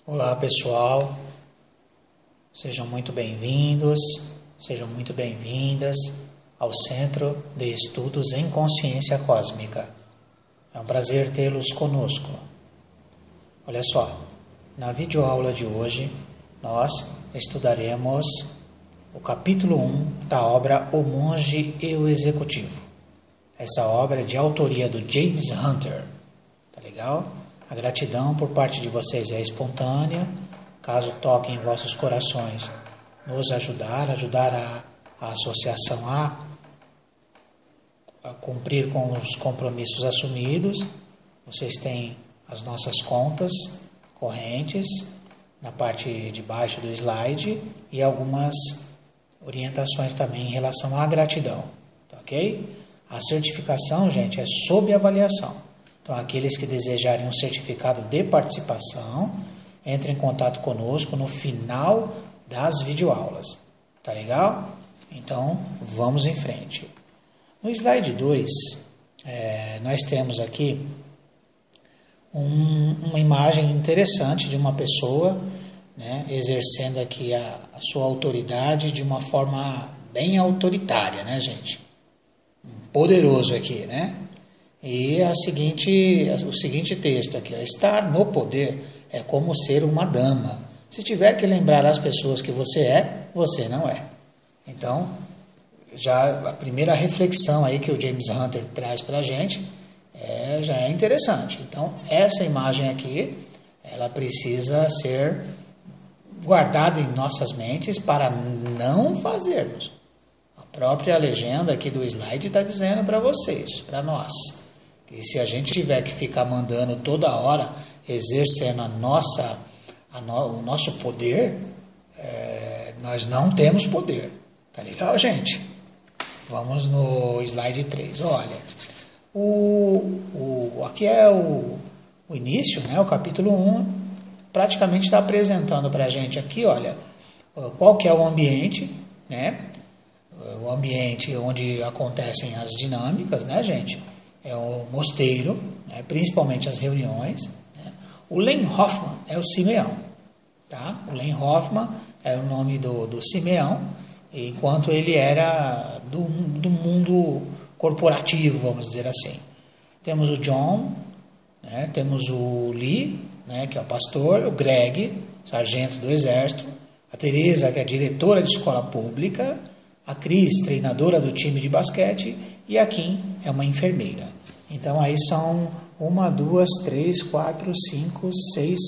Olá pessoal, sejam muito bem-vindos, sejam muito bem-vindas ao Centro de Estudos em Consciência Cósmica. É um prazer tê-los conosco. Olha só, na videoaula de hoje nós estudaremos o capítulo 1 da obra O Monge e o Executivo. Essa obra é de autoria do James Hunter, tá legal? A gratidão por parte de vocês é espontânea. Caso toque em vossos corações nos ajudar a associação a cumprir com os compromissos assumidos, vocês têm as nossas contas correntes na parte de baixo do slide e algumas orientações também em relação à gratidão, tá ok? A certificação, gente, é sob avaliação. Então, aqueles que desejarem um certificado de participação, entrem em contato conosco no final das videoaulas. Tá legal? Então, vamos em frente. No slide 2, nós temos aqui uma imagem interessante de uma pessoa, né, exercendo aqui a sua autoridade de uma forma bem autoritária, né, gente? Poderoso aqui, né? E o seguinte texto aqui, estar no poder é como ser uma dama. Se tiver que lembrar as pessoas que você não é. Então, já a primeira reflexão aí que o James Hunter traz para a gente já é interessante. Então, essa imagem aqui, ela precisa ser guardada em nossas mentes para não fazermos. A própria legenda aqui do slide está dizendo para vocês, para nós. E se a gente tiver que ficar mandando toda hora, exercendo o nosso poder, nós não temos poder. Tá legal, gente? Vamos no slide 3. Olha, aqui é o início, né? O capítulo 1 praticamente está apresentando para a gente aqui, olha, qual que é o ambiente, né? O ambiente onde acontecem as dinâmicas, né, gente? É o mosteiro, né, principalmente as reuniões. Né? O Len Hoffman é o Simeão. Tá? O Len Hoffman é o nome do Simeão, enquanto ele era do mundo corporativo, vamos dizer assim. Temos o John, né, temos o Lee, né, que é o pastor, o Greg, sargento do exército, a Teresa, que é diretora de escola pública, a Cris, treinadora do time de basquete, e a Kim é uma enfermeira. Então aí são 1, 2, 3, 4, 5, 6,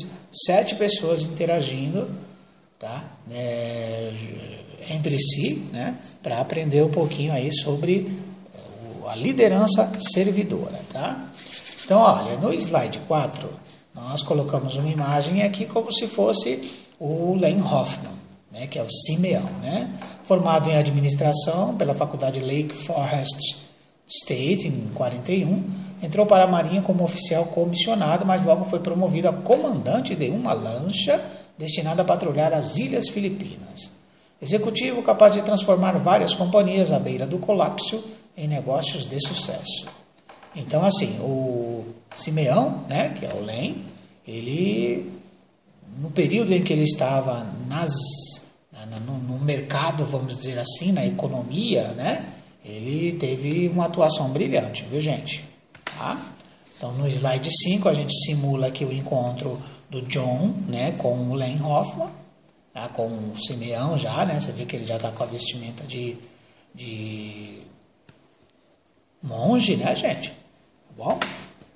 7 pessoas interagindo, tá? Entre si, né? Para aprender um pouquinho aí sobre a liderança servidora. Tá? Então, olha, no slide 4, nós colocamos uma imagem aqui como se fosse o Len Hoffman, né? Que é o Simeão, né? Formado em administração pela Faculdade Lake Forest State, em 41, entrou para a Marinha como oficial comissionado, mas logo foi promovido a comandante de uma lancha destinada a patrulhar as Ilhas Filipinas. Executivo capaz de transformar várias companhias à beira do colapso em negócios de sucesso. Então, assim, o Simeão, né, que é o Len, ele, no período em que ele estava no mercado, vamos dizer assim, na economia, né, ele teve uma atuação brilhante, viu, gente? Tá? Então, no slide 5, a gente simula aqui o encontro do John, né, com o Len Hoffman, tá? Com o Simeão já, né? Você vê que ele já está com a vestimenta de monge, né, gente? Tá bom?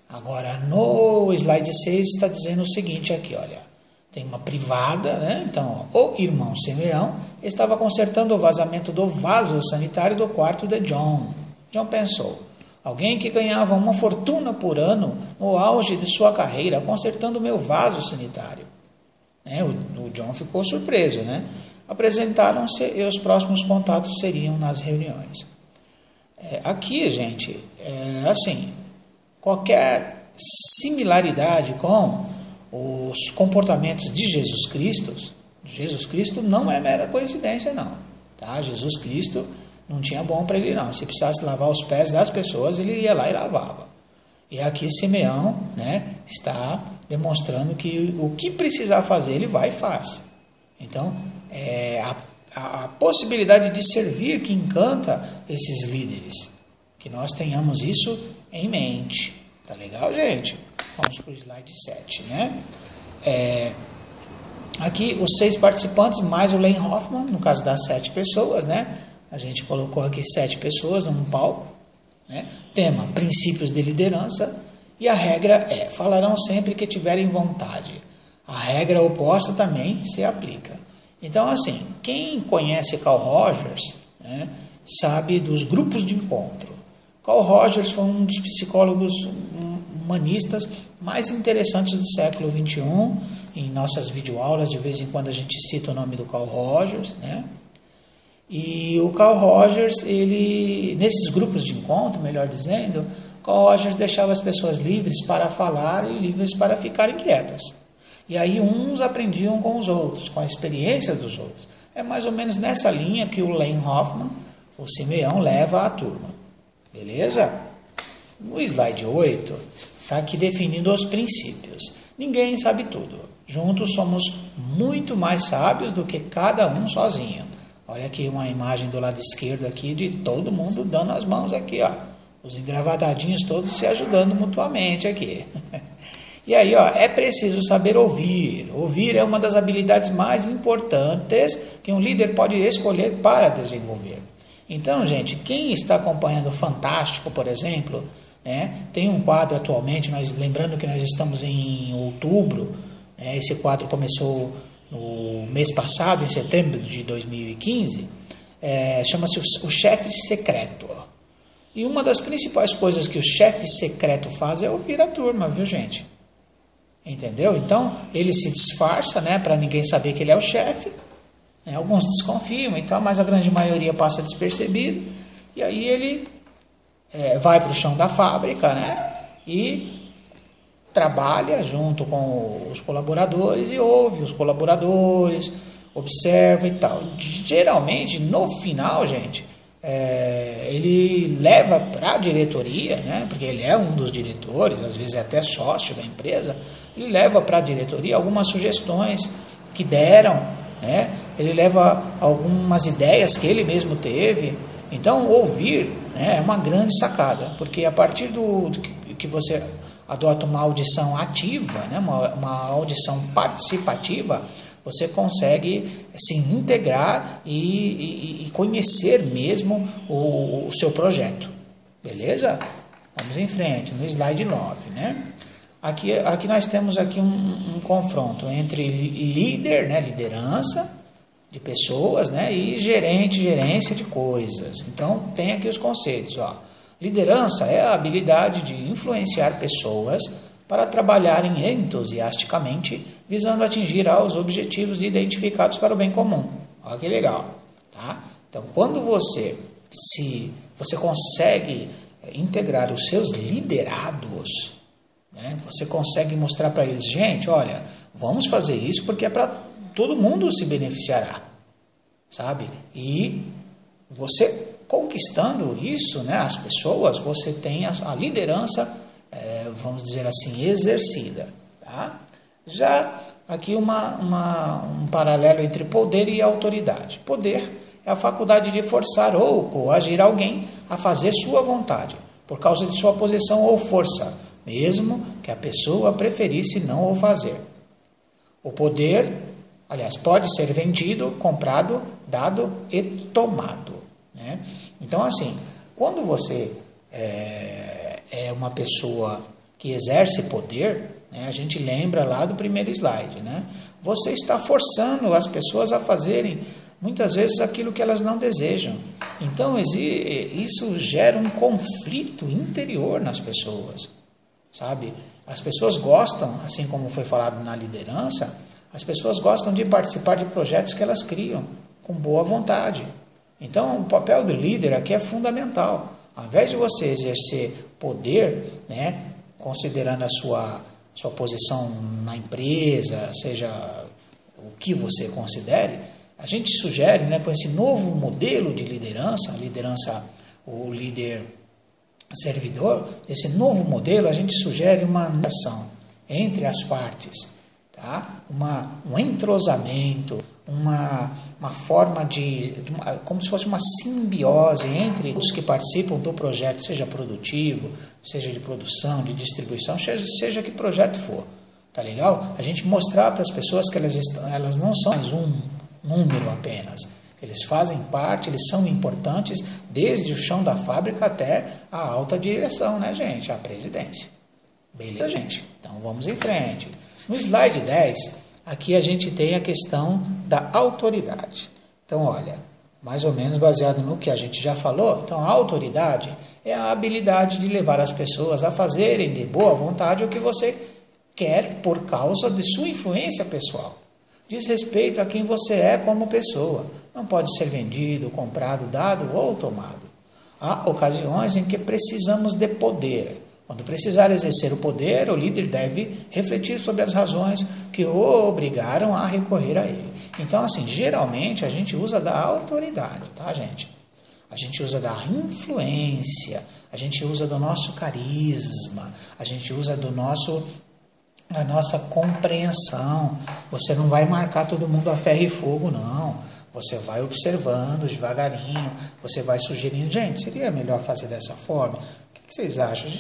Agora, no slide 6, está dizendo o seguinte aqui, olha. Tem uma privada, né? Então, o irmão Simeão estava consertando o vazamento do vaso sanitário do quarto de John. John pensou, alguém que ganhava uma fortuna por ano no auge de sua carreira consertando meu vaso sanitário. O John ficou surpreso, né? Apresentaram-se e os próximos contatos seriam nas reuniões. Aqui, gente, assim, qualquer similaridade com os comportamentos de Jesus Cristo não é mera coincidência, não. Tá? Jesus Cristo não tinha bom para ele, não. Se precisasse lavar os pés das pessoas, ele ia lá e lavava. E aqui Simeão, né, está demonstrando que o que precisar fazer, ele vai e faz. Então, a possibilidade de servir que encanta esses líderes. Que nós tenhamos isso em mente. Tá legal, gente? Vamos para o slide 7, né? Aqui os 6 participantes, mais o Lane Hoffman, no caso das 7 pessoas, né? A gente colocou aqui 7 pessoas num palco, né? Tema, princípios de liderança. E a regra falarão sempre que tiverem vontade. A regra oposta também se aplica. Então, assim, quem conhece Carl Rogers, né, sabe dos grupos de encontro. Carl Rogers foi um dos psicólogos humanistas mais interessantes do século XXI. Em nossas videoaulas, de vez em quando a gente cita o nome do Carl Rogers, né? E o Carl Rogers, ele, nesses grupos de encontro, melhor dizendo, Carl Rogers deixava as pessoas livres para falar e livres para ficarem quietas. E aí uns aprendiam com os outros, com a experiência dos outros. É mais ou menos nessa linha que o Lane Hoffman, o Simeão, leva a turma. Beleza? No slide 8, está aqui definindo os princípios. Ninguém sabe tudo. Juntos somos muito mais sábios do que cada um sozinho. Olha aqui uma imagem do lado esquerdo aqui de todo mundo dando as mãos aqui, ó. Os engravatadinhos todos se ajudando mutuamente aqui. E aí, ó, é preciso saber ouvir. Ouvir é uma das habilidades mais importantes que um líder pode escolher para desenvolver. Então, gente, quem está acompanhando o Fantástico, por exemplo, né, tem um quadro atualmente, lembrando que nós estamos em outubro, né, esse quadro começou no mês passado, em setembro de 2015, chama-se o Chefe Secreto. E uma das principais coisas que o chefe secreto faz é ouvir a turma, viu, gente? Entendeu? Então, ele se disfarça, né, para ninguém saber que ele é o chefe. Né? Alguns desconfiam, então, mas a grande maioria passa despercebido. E aí ele vai para o chão da fábrica, né, e trabalha junto com os colaboradores e ouve os colaboradores, observa e tal. Geralmente, no final, gente, ele leva para a diretoria, né, porque ele é um dos diretores, às vezes é até sócio da empresa, ele leva para a diretoria algumas sugestões que deram, né, ele leva algumas ideias que ele mesmo teve. Então, ouvir, né, é uma grande sacada, porque a partir do que você adota uma audição ativa, né, uma audição participativa, você consegue se integrar e conhecer mesmo o seu projeto. Beleza? Vamos em frente, no slide 9. Né? Aqui nós temos aqui um confronto entre líder, né, liderança de pessoas, né, e gerência de coisas. Então, tem aqui os conceitos. Ó. Liderança é a habilidade de influenciar pessoas para trabalharem entusiasticamente, visando atingir os objetivos identificados para o bem comum. Olha que legal. Tá? Então, quando você consegue integrar os seus liderados, né, você consegue mostrar para eles, gente, olha, vamos fazer isso porque é para todo mundo se beneficiará, sabe? E você conquistando isso, né, as pessoas, você tem a liderança, vamos dizer assim, exercida. Tá? Já aqui um paralelo entre poder e autoridade. Poder é a faculdade de forçar ou coagir alguém a fazer sua vontade, por causa de sua posição ou força, mesmo que a pessoa preferisse não o fazer. O poder, aliás, pode ser vendido, comprado, dado e tomado. Né? Então, assim, quando você é uma pessoa que exerce poder, né, a gente lembra lá do primeiro slide, né? Você está forçando as pessoas a fazerem, muitas vezes, aquilo que elas não desejam. Então, isso gera um conflito interior nas pessoas, sabe? As pessoas gostam, assim como foi falado na liderança, as pessoas gostam de participar de projetos que elas criam com boa vontade. Então, o papel do líder aqui é fundamental. Ao invés de você exercer poder, né, considerando a sua posição na empresa, seja o que você considere, a gente sugere, né, com esse novo modelo de liderança, o líder servidor, esse novo modelo, a gente sugere uma ação entre as partes, tá? Um entrosamento, uma forma como se fosse uma simbiose entre os que participam do projeto, seja produtivo, seja de produção, de distribuição, seja que projeto for, tá legal? A gente mostrar para as pessoas que elas não são mais um número apenas. Eles fazem parte, eles são importantes desde o chão da fábrica até a alta direção, né, gente? A presidência. Beleza, gente? Então, vamos em frente. No slide 10, aqui a gente tem a questão da autoridade. Então, olha, mais ou menos baseado no que a gente já falou, então a autoridade é a habilidade de levar as pessoas a fazerem de boa vontade o que você quer por causa de sua influência pessoal. Diz respeito a quem você é como pessoa. Não pode ser vendido, comprado, dado ou tomado. Há ocasiões em que precisamos de poder. Quando precisar exercer o poder, o líder deve refletir sobre as razões que o obrigaram a recorrer a ele. Então, assim, geralmente a gente usa da autoridade, tá, gente? A gente usa da influência, a gente usa do nosso carisma, a gente usa a nossa compreensão. Você não vai marcar todo mundo a ferro e fogo, não. Você vai observando devagarinho, você vai sugerindo, gente, seria melhor fazer dessa forma? O que vocês acham?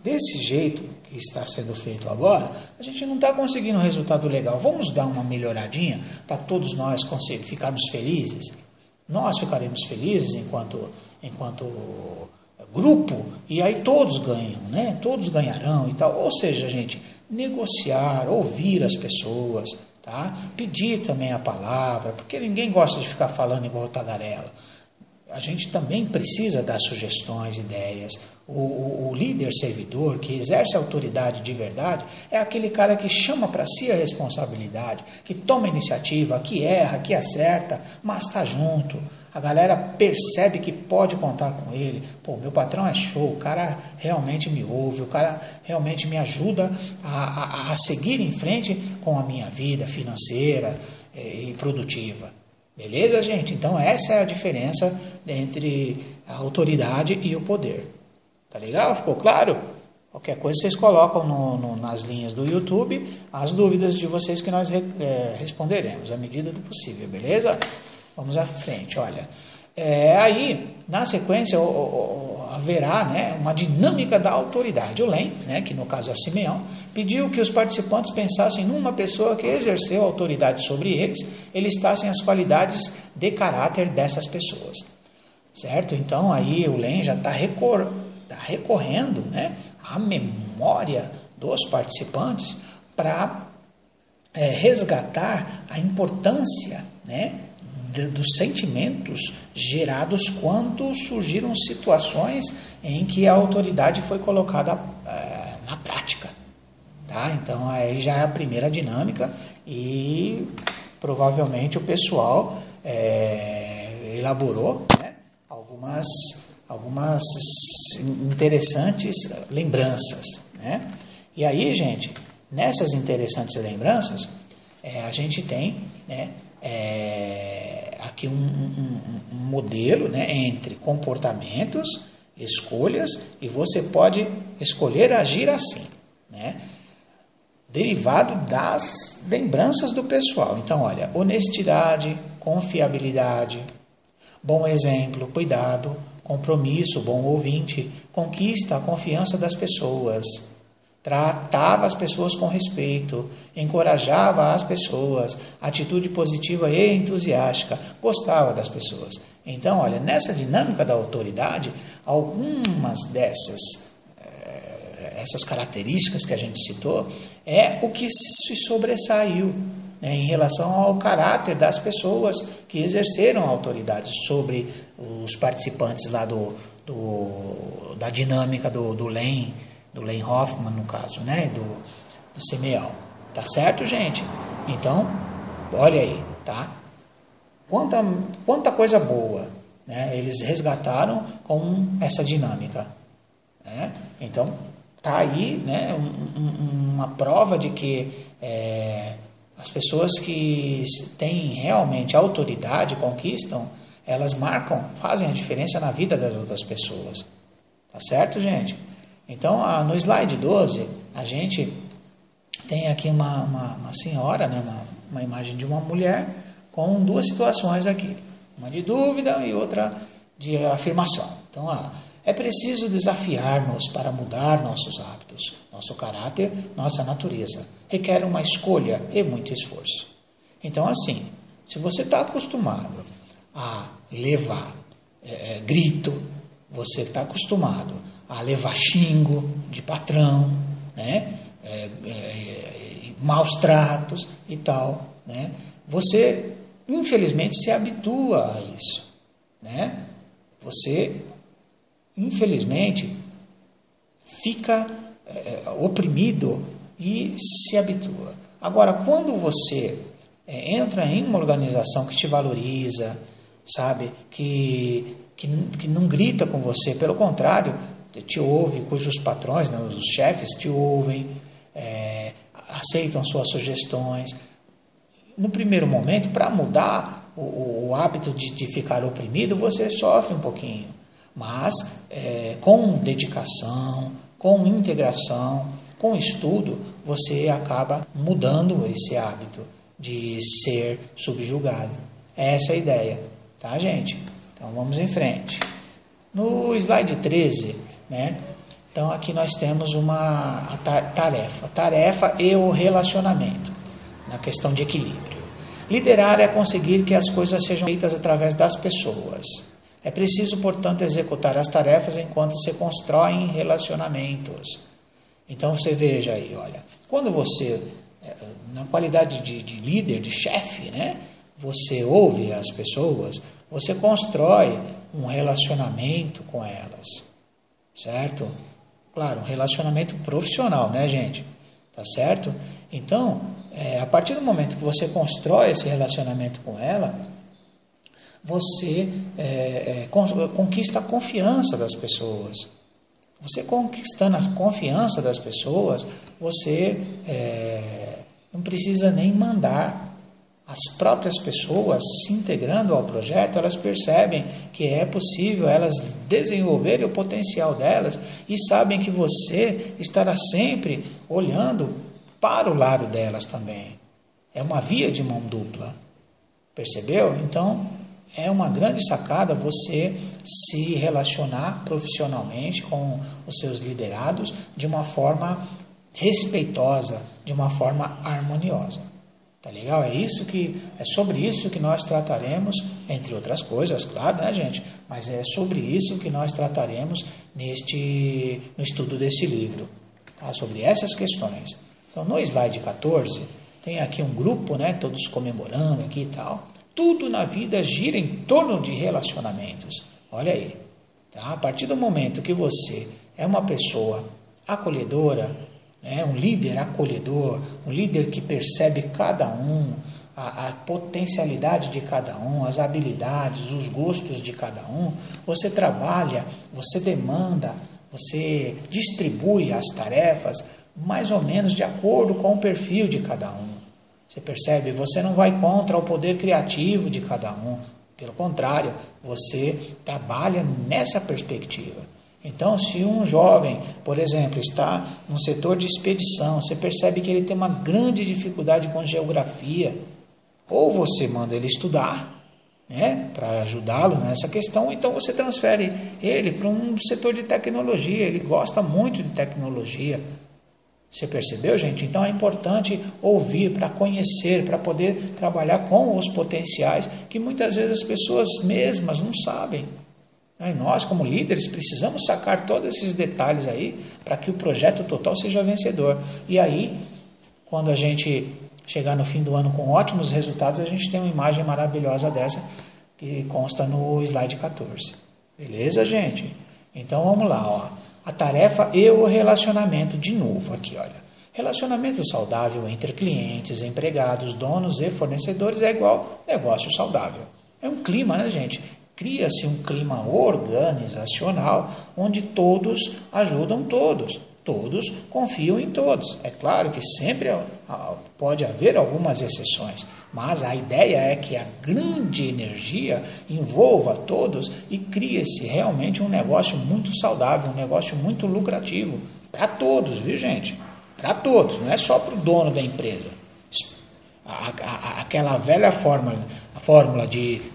Desse jeito que está sendo feito agora, a gente não está conseguindo um resultado legal. Vamos dar uma melhoradinha para todos nós ficarmos felizes? Nós ficaremos felizes enquanto grupo, e aí todos ganham, né? Todos ganharão e tal. Ou seja, gente, negociar, ouvir as pessoas, tá? Pedir também a palavra, porque ninguém gosta de ficar falando igual tagarela. A gente também precisa dar sugestões, ideias. O líder servidor que exerce autoridade de verdade é aquele cara que chama para si a responsabilidade, que toma iniciativa, que erra, que acerta, mas está junto. A galera percebe que pode contar com ele. Pô, meu patrão é show, o cara realmente me ouve, o cara realmente me ajuda a seguir em frente com a minha vida financeira e produtiva. Beleza, gente? Então, essa é a diferença entre a autoridade e o poder. Tá legal? Ficou claro? Qualquer coisa vocês colocam nas linhas do YouTube as dúvidas de vocês que nós responderemos à medida do possível, beleza? Vamos à frente, olha. Aí, na sequência, haverá, né, uma dinâmica da autoridade. O Len, né, que no caso é o Simeão, pediu que os participantes pensassem numa pessoa que exerceu autoridade sobre eles, listassem as qualidades de caráter dessas pessoas. Certo? Então, aí o Len já está recorrendo, né, à memória dos participantes para resgatar a importância, né, dos sentimentos gerados quando surgiram situações em que a autoridade foi colocada na prática. Tá? Então, aí já é a primeira dinâmica e provavelmente o pessoal elaborou, né, algumas interessantes lembranças. Né? E aí, gente, nessas interessantes lembranças, a gente tem, né, aqui um modelo, né, entre comportamentos, escolhas, e você pode escolher agir assim, né, derivado das lembranças do pessoal. Então, olha, honestidade, confiabilidade, bom exemplo, cuidado, compromisso, bom ouvinte, conquista a confiança das pessoas, tratava as pessoas com respeito, encorajava as pessoas, atitude positiva e entusiástica, gostava das pessoas. Então, olha, nessa dinâmica da autoridade, algumas essas características que a gente citou é o que se sobressaiu, né, em relação ao caráter das pessoas que exerceram a autoridade sobre os participantes lá da dinâmica do Len Hoffman, no caso, né, do Simeão. Tá certo, gente? Então, olha aí, tá? Quanta coisa boa, né, eles resgataram com essa dinâmica. Né? Então, tá aí, né, uma prova de que as pessoas que têm realmente autoridade, conquistam, elas marcam, fazem a diferença na vida das outras pessoas. Tá certo, gente? Então, no slide 12, a gente tem aqui uma senhora, né? Uma imagem de uma mulher com duas situações aqui. Uma de dúvida e outra de afirmação. Então, é preciso desafiar-nos para mudar nossos hábitos, nosso caráter, nossa natureza. Requer uma escolha e muito esforço. Então, assim, se você está acostumado a levar grito, você está acostumado a levar xingo de patrão, né? Maus tratos e tal, né? Você, infelizmente, se habitua a isso, né? Você, infelizmente, fica oprimido e se habitua. Agora, quando você entra em uma organização que te valoriza, sabe, que não grita com você, pelo contrário, te ouve, cujos patrões, né, os chefes te ouvem, aceitam suas sugestões. No primeiro momento, para mudar o hábito de ficar oprimido, você sofre um pouquinho. Mas com dedicação, com integração, com estudo, você acaba mudando esse hábito de ser subjugado. Essa é a ideia, tá, gente? Então vamos em frente. No slide 13, né? Então aqui nós temos uma tarefa e o relacionamento, na questão de equilíbrio. Liderar é conseguir que as coisas sejam feitas através das pessoas. É preciso, portanto, executar as tarefas enquanto se constroem relacionamentos. Então você veja aí, olha, quando você, na qualidade de líder, de chefe, né, você ouve as pessoas, você constrói um relacionamento com elas, certo? Claro, um relacionamento profissional, né, gente? Tá certo? Então, a partir do momento que você constrói esse relacionamento com ela, você conquista a confiança das pessoas. Você conquistando a confiança das pessoas, você não precisa nem mandar. As próprias pessoas se integrando ao projeto, elas percebem que é possível elas desenvolverem o potencial delas e sabem que você estará sempre olhando para o lado delas também. É uma via de mão dupla. Percebeu? Então, é uma grande sacada você se relacionar profissionalmente com os seus liderados de uma forma respeitosa, de uma forma harmoniosa. Tá legal? É sobre isso que nós trataremos, entre outras coisas, claro, né, gente? Mas é sobre isso que nós trataremos no estudo desse livro, tá? Sobre essas questões. Então, no slide 14, tem aqui um grupo, né, todos comemorando aqui e tal. Tudo na vida gira em torno de relacionamentos. Olha aí. Tá? A partir do momento que você é uma pessoa acolhedora, um líder acolhedor, um líder que percebe cada um, a potencialidade de cada um, as habilidades, os gostos de cada um, você trabalha, você demanda, você distribui as tarefas mais ou menos de acordo com o perfil de cada um. Você percebe? Você não vai contra o poder criativo de cada um. Pelo contrário, você trabalha nessa perspectiva. Então, se um jovem, por exemplo, está no setor de expedição, você percebe que ele tem uma grande dificuldade com geografia, ou você manda ele estudar, né, para ajudá-lo nessa questão, ou então você transfere ele para um setor de tecnologia, ele gosta muito de tecnologia. Você percebeu, gente? Então é importante ouvir para conhecer, para poder trabalhar com os potenciais que muitas vezes as pessoas mesmas não sabem. E nós, como líderes, precisamos sacar todos esses detalhes aí para que o projeto total seja vencedor. E aí, quando a gente chegar no fim do ano com ótimos resultados, a gente tem uma imagem maravilhosa dessa que consta no slide 14. Beleza, gente? Então vamos lá, ó. A tarefa e o relacionamento, de novo aqui, olha. Relacionamento saudável entre clientes, empregados, donos e fornecedores é igual negócio saudável. É um clima, né, gente? Cria-se um clima organizacional onde todos ajudam todos. Todos confiam em todos. É claro que sempre pode haver algumas exceções, mas a ideia é que a grande energia envolva todos e crie-se realmente um negócio muito saudável, um negócio muito lucrativo para todos, viu, gente? Para todos, não é só para o dono da empresa. Aquela velha fórmula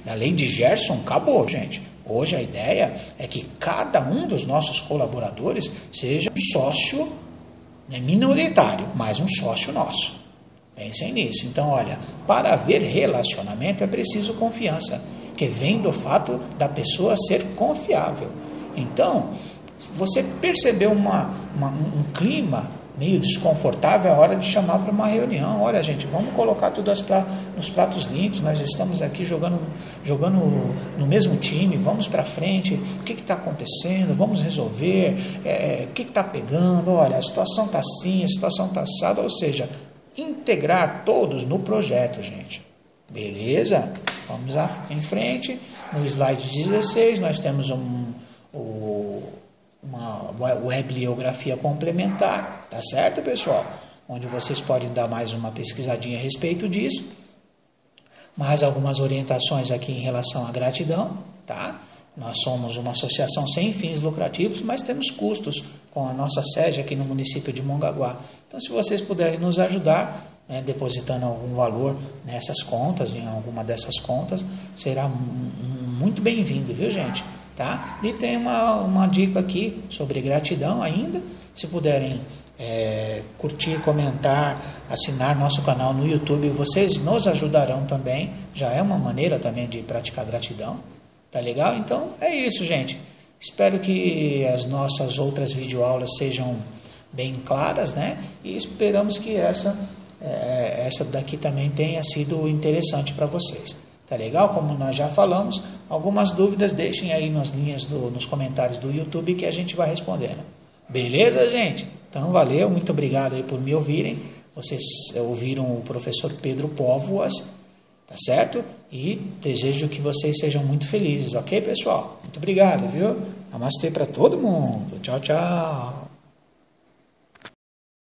da lei de Gerson acabou, gente. Hoje a ideia é que cada um dos nossos colaboradores seja um sócio, né, minoritário, mas um sócio nosso. Pensem nisso. Então, olha, para haver relacionamento é preciso confiança, que vem do fato da pessoa ser confiável. Então, você percebeu um clima meio desconfortável, é hora de chamar para uma reunião. Olha, gente, vamos colocar tudo nos pratos limpos, nós estamos aqui jogando no mesmo time, vamos para frente, o que está acontecendo, vamos resolver, o que está pegando, olha, a situação está assim, a situação está assada, ou seja, integrar todos no projeto, gente. Beleza? Vamos em frente. No slide 16, nós temos uma bibliografia complementar, tá certo, pessoal? Onde vocês podem dar mais uma pesquisadinha a respeito disso. Mais algumas orientações aqui em relação à gratidão, tá? Nós somos uma associação sem fins lucrativos, mas temos custos com a nossa sede aqui no município de Mongaguá. Então, se vocês puderem nos ajudar, né, depositando algum valor nessas contas, em alguma dessas contas, será muito bem-vindo, viu, gente? Tá? E tem uma dica aqui sobre gratidão ainda. Se puderem curtir, comentar, assinar nosso canal no YouTube, vocês nos ajudarão também. Já é uma maneira também de praticar gratidão. Tá legal? Então é isso, gente. Espero que as nossas outras videoaulas sejam bem claras, né? E esperamos que essa daqui também tenha sido interessante para vocês. Tá legal? Como nós já falamos, algumas dúvidas deixem aí nos comentários do YouTube que a gente vai respondendo. Beleza, gente? Então, valeu, muito obrigado aí por me ouvirem. Vocês ouviram o professor Pedro Póvoas, tá certo? E desejo que vocês sejam muito felizes, ok, pessoal? Muito obrigado, viu? Namastê para todo mundo. Tchau, tchau.